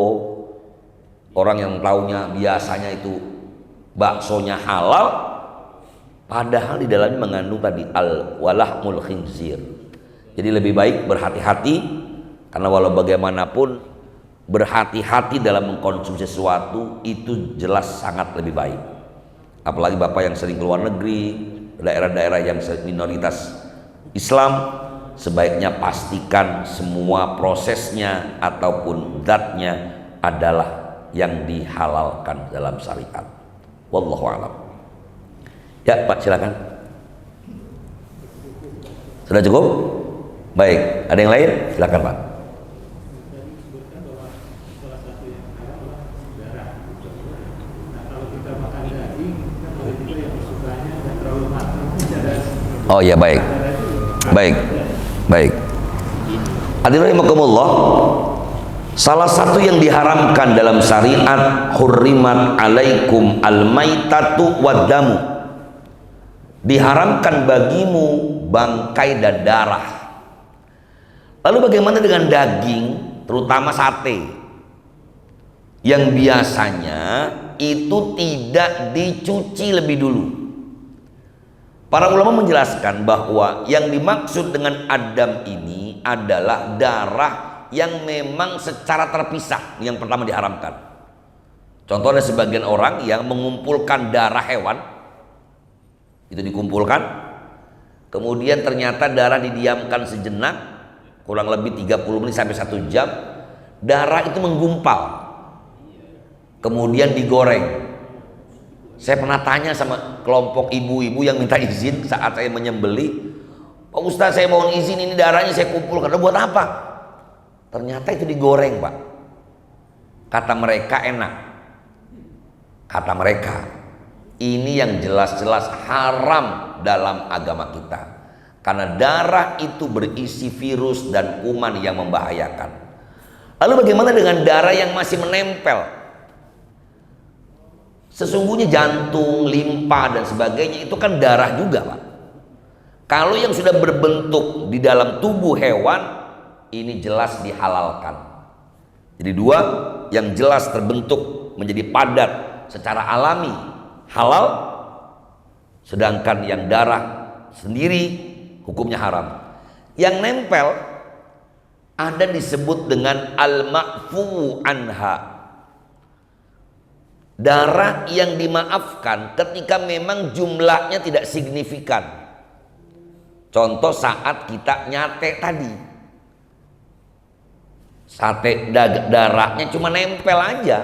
orang yang taunya biasanya itu baksonya halal, padahal di dalamnya mengandung tadi al-walahmul khinzir. Jadi lebih baik berhati-hati, karena walau bagaimanapun berhati-hati dalam mengkonsumsi sesuatu itu jelas sangat lebih baik. Apalagi Bapak yang sering keluar negeri, daerah-daerah yang minoritas Islam, sebaiknya pastikan semua prosesnya ataupun zatnya adalah yang dihalalkan dalam syariat. Wallahu a'lam. Ya Pak, silakan. Sudah cukup? Baik, ada yang lain? Silakan Pak. Oh ya, baik. Hadirin rahimakumullah, salah satu yang diharamkan dalam syariat, hurrimat alaikum al-maitatu wad-damu. Diharamkan bagimu bangkai dan darah. Lalu bagaimana dengan daging, terutama sate, yang biasanya itu tidak dicuci lebih dulu? Para ulama menjelaskan bahwa yang dimaksud dengan adam ini adalah darah yang memang secara terpisah, yang pertama diharamkan. Contoh, ada sebagian orang yang mengumpulkan darah hewan, itu dikumpulkan, kemudian ternyata darah didiamkan sejenak, kurang lebih 30 menit sampai 1 jam, darah itu menggumpal, kemudian digoreng. Saya pernah tanya sama kelompok ibu-ibu yang minta izin saat saya menyembelih, Pak Ustaz, saya mohon izin, ini darahnya saya kumpulkan, buat apa? Ternyata itu digoreng, Pak. Kata mereka enak. Kata mereka, ini yang jelas-jelas haram dalam agama kita, karena darah itu berisi virus dan kuman yang membahayakan. Lalu bagaimana dengan darah yang masih menempel? Sesungguhnya jantung, limpa dan sebagainya itu kan darah juga, Pak. Kalau yang sudah berbentuk di dalam tubuh hewan, ini jelas dihalalkan. Jadi dua, yang jelas terbentuk menjadi padat secara alami halal, sedangkan yang darah sendiri hukumnya haram. Yang nempel ada disebut dengan al-ma'fu anha. Darah yang dimaafkan ketika memang jumlahnya tidak signifikan. Contoh saat kita nyate tadi, sate darahnya cuma nempel aja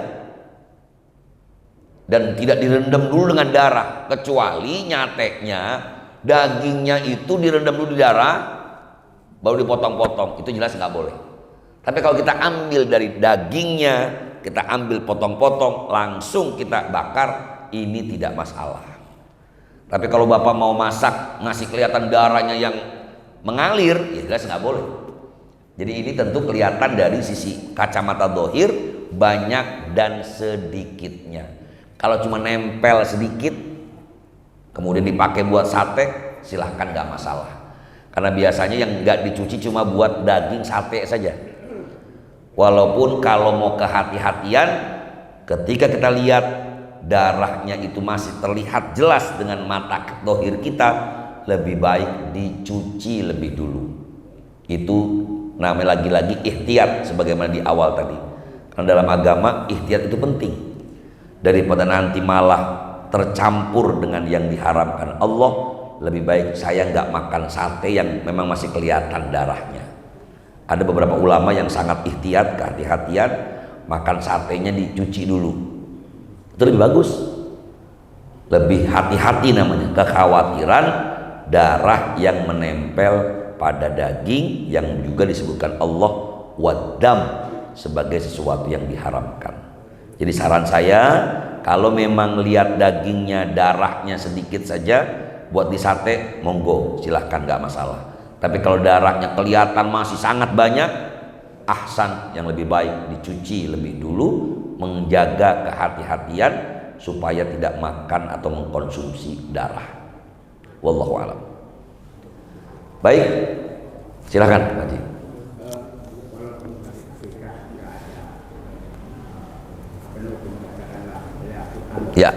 dan tidak direndam dulu dengan darah, kecuali nyatenya dagingnya itu direndam dulu di darah baru dipotong-potong, itu jelas nggak boleh. Tapi kalau kita ambil dari dagingnya, kita ambil potong-potong langsung kita bakar, ini tidak masalah. Tapi kalau bapak mau masak ngasih kelihatan darahnya yang mengalir, ya jelas nggak boleh. Jadi ini tentu kelihatan dari sisi kacamata dohir, banyak dan sedikitnya. Kalau cuma nempel sedikit kemudian dipakai buat sate, silahkan, nggak masalah. Karena biasanya yang nggak dicuci cuma buat daging sate saja. Walaupun kalau mau kehati-hatian, ketika kita lihat darahnya itu masih terlihat jelas dengan mata dohir kita, lebih baik dicuci lebih dulu. Itu namanya lagi-lagi ihtiyat, sebagaimana di awal tadi. Karena dalam agama ihtiyat itu penting, daripada nanti malah tercampur dengan yang diharamkan Allah. Lebih baik saya nggak makan sate yang memang masih kelihatan darahnya. Ada beberapa ulama yang sangat ihtiyat, kehati-hatian, makan satenya dicuci dulu. Itu lebih bagus, lebih hati-hati namanya, kekhawatiran darah yang menempel pada daging yang juga disebutkan Allah wadam sebagai sesuatu yang diharamkan. Jadi saran saya, kalau memang lihat dagingnya darahnya sedikit saja buat di sate, monggo silahkan, nggak masalah. Tapi kalau darahnya kelihatan masih sangat banyak, ahsan, yang lebih baik dicuci lebih dulu, menjaga kehati-hatian supaya tidak makan atau mengkonsumsi darah. Wallahu a'lam. Baik, silakan Pak Haji. Ya.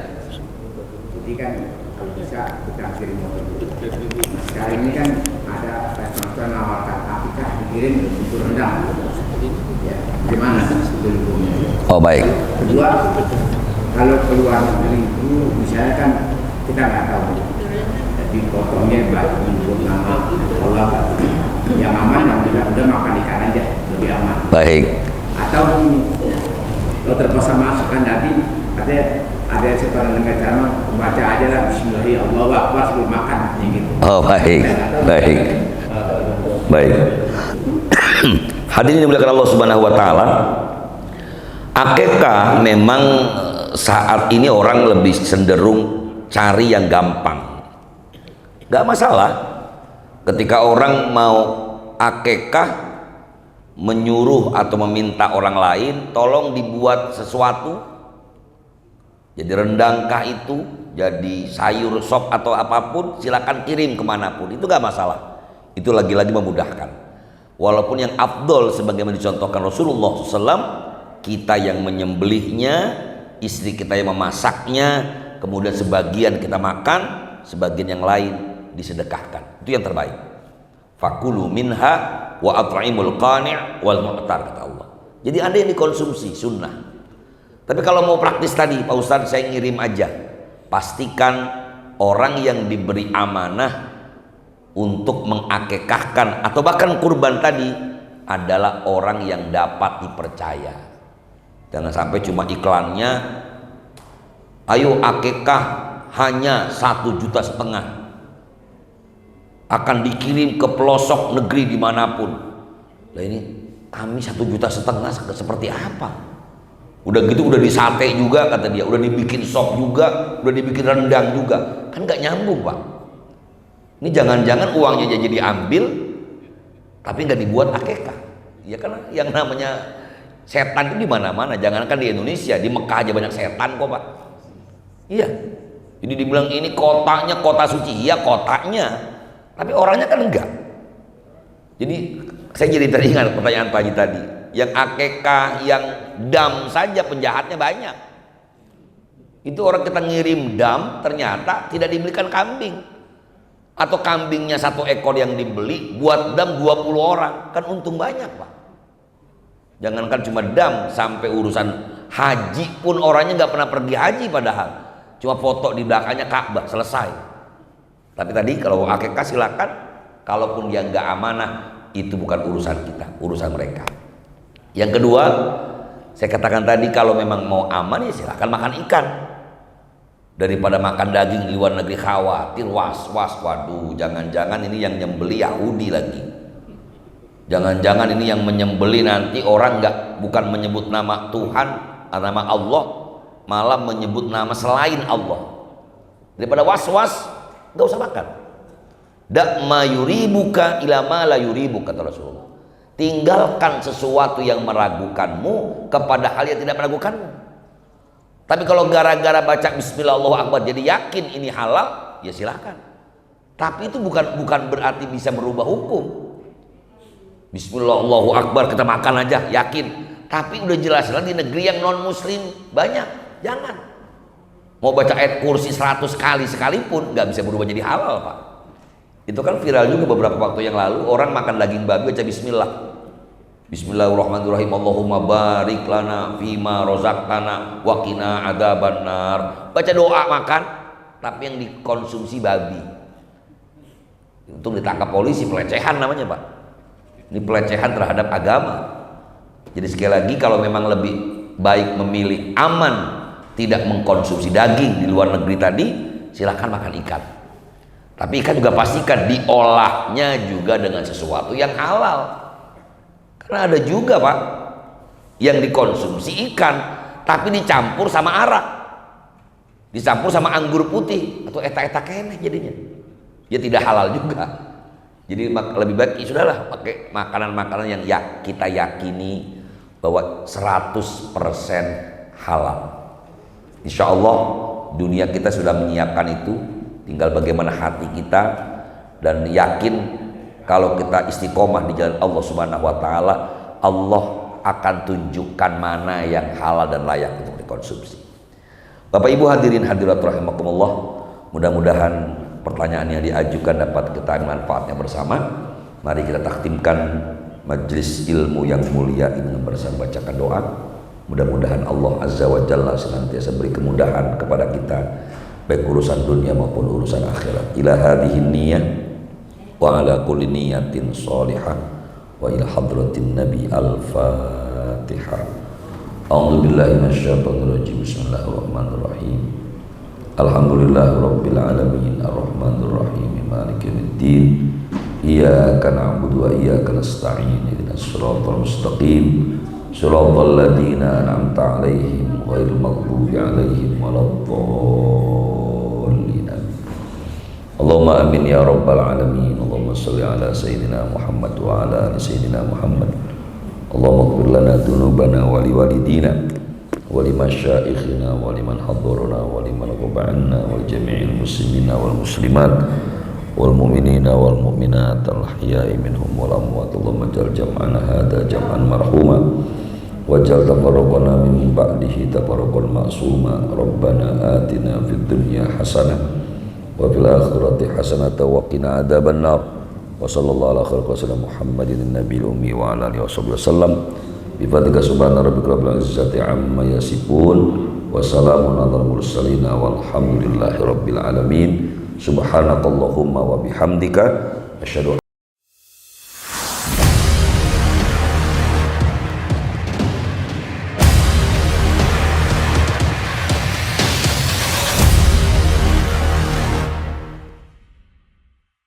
Jadi kan kalau bisa kita kirim motor. Sekarang ini kan ada sponsor nawarkan Afrika dikirim untuk rendang. Ya, gimana itu hukumnya? Oh baik. Kedua, kalau keluar negeri itu misalnya kan kita nggak tahu, jadi potongnya baik menyebut nama Allah, yang aman yang udah makan ikan aja lebih aman. Baik. Atau kalau terpaksa masukkan tadi ada seorang dengar cara baca aja lah Bismillahirrahmanirrahim sebelum makan gitu. Oh baik, baik, baik. Hadirin dimuliakan Allah Subhanahu Wa Taala. Akikah memang saat ini orang lebih cenderung cari yang gampang. Gak masalah ketika orang mau akikah menyuruh atau meminta orang lain tolong dibuat sesuatu. Jadi rendangkah itu, jadi sayur sop atau apapun, silakan kirim kemanapun, itu gak masalah. Itu lagi-lagi memudahkan. Walaupun yang afdol sebagaimana dicontohkan Rasulullah SAW, kita yang menyembelihnya, istri kita yang memasaknya, kemudian sebagian kita makan, sebagian yang lain disedekahkan. Itu yang terbaik. Fakulu minha wa at'imul qani' wal mu'tar, kata Allah. Jadi ada yang dikonsumsi, sunnah. Tapi kalau mau praktis tadi, Pak Ustadz saya ngirim aja. Pastikan orang yang diberi amanah untuk mengakekahkan atau bahkan kurban tadi adalah orang yang dapat dipercaya. Jangan sampai cuma iklannya, ayo akekah hanya 1,5 juta, akan dikirim ke pelosok negeri dimanapun. Lah ini kami 1,5 juta seperti apa? Udah gitu udah disate juga kata dia, udah dibikin sop juga, udah dibikin rendang juga, kan nggak nyambung Pak. Ini jangan-jangan uangnya jadi diambil tapi nggak dibuat akekah. Ya kan yang namanya setan itu di mana-mana, jangankan di Indonesia, di Mekah aja banyak setan kok Pak. Iya. Jadi dibilang ini kotanya kota suci, iya kotanya, tapi orangnya kan enggak. Jadi saya jadi teringat pertanyaan Pak Haji tadi, yang akekah, yang dam saja penjahatnya banyak. Itu orang kita ngirim dam, ternyata tidak dibelikan kambing, atau kambingnya 1 ekor yang dibeli buat dam 20 orang, kan untung banyak Pak. Jangankan cuma dam, sampai urusan Haji pun orangnya nggak pernah pergi haji, padahal cuma foto di belakangnya Ka'bah, selesai. Tapi tadi kalau akikah silakan, kalaupun dia nggak amanah itu bukan urusan kita, urusan mereka. Yang kedua, saya katakan tadi kalau memang mau aman ya silakan makan ikan daripada makan daging di luar negeri. Khawatir was-was, waduh jangan-jangan ini yang nyembeli Yahudi lagi, jangan-jangan ini yang menyembeli nanti orang bukan menyebut nama Tuhan, nama Allah, malah menyebut nama selain Allah. Daripada was-was nggak usah makan. Da ma yuribuka ila ma la yuribuka, kata Rasulullah. Tinggalkan sesuatu yang meragukanmu kepada hal yang tidak meragukanmu. Tapi kalau gara-gara baca bismillah Allahu akbar jadi yakin ini halal, ya silakan. Tapi itu bukan berarti bisa merubah hukum. Bismillah Allahu akbar kita makan aja yakin. Tapi udah jelas-jelas di negeri yang non muslim banyak, jangan. Mau baca ayat kursi 100 kali sekalipun nggak bisa berubah jadi halal, Pak. Itu kan viral juga beberapa waktu yang lalu, orang makan daging babi baca bismillah. Bismillahirrahmanirrahim. Allahumma barik lana fima rozaqtana wa qina adzabannar. Baca doa makan, tapi yang dikonsumsi babi. Untuk ditangkap polisi, pelecehan namanya, Pak. Ini pelecehan terhadap agama. Jadi sekali lagi kalau memang lebih baik memilih aman, tidak mengkonsumsi daging di luar negeri tadi, silakan makan ikan. Tapi ikan juga pastikan diolahnya juga dengan sesuatu yang halal. Karena ada juga, Pak, yang dikonsumsi ikan tapi dicampur sama arak, dicampur sama anggur putih atau eta-eta keneh jadinya. Ya tidak halal juga. Jadi lebih baik ya sudahlah pakai makanan-makanan yang kita yakini bahwa 100% halal. Insya Allah dunia kita sudah menyiapkan itu. Tinggal bagaimana hati kita, dan yakin kalau kita istiqomah di jalan Allah Subhanahu wa taala, Allah akan tunjukkan mana yang halal dan layak untuk dikonsumsi. Bapak Ibu hadirin hadirat rahimakumullah, mudah-mudahan pertanyaan yang diajukan dapat kita ambil manfaatnya bersama. Mari kita takhtimkan majelis ilmu yang mulia ini bersama bacakan doa. Mudah-mudahan Allah Azza wa Jalla senantiasa beri kemudahan kepada kita, baik urusan dunia maupun urusan akhirat. Ila hadhihi niyyah wa ala kulli niyatin shalihah wa ila hadratin nabi al-fatihah. A'udzu billahi minasyaitonir rajim. Bismillahirrahmanirrahim. Alhamdulillahirabbil alamin arrahmanir rahim maliki yaumiddin. Iyyaka na'budu wa iyyaka nasta'in. Ihdinas shiratal mustaqim. Shiratal ladzina an'amta 'alaihim ghairil maghdubi 'alaihim waladdallin. Allahumma amin ya rabbal alamin. Allahumma shalli ala sayyidina Muhammad wa ala ali sayyidina Muhammad. Allahumma ighfir lana dzunubana wa liwalidina wa limasyaikhina wa liman hadarana wa liman ghaba 'anna wa jami'il muslimina wal muslimat wal mu'minina wal mu'minat al ahya'i minhum wal amwat. Allahumma ja'al jam'ana hadza jam'an marhuma waj'al tafarraqana min ba'dihi tafarraqan ma'suma. Rabbana atina fid dunya hasanah wa fil akhirati hasanah wa qina adzabannar. Wa sallallahu ala khairil Muhammadin nabiyil ummi wa ala alihi wasallam. Bi fadlika subhana rabbika rabbil izzati amma yasifun wa salamun alal mursalin walhamdulillahi rabbil alamin. Subhanakallahumma wa bihamdika asyhadu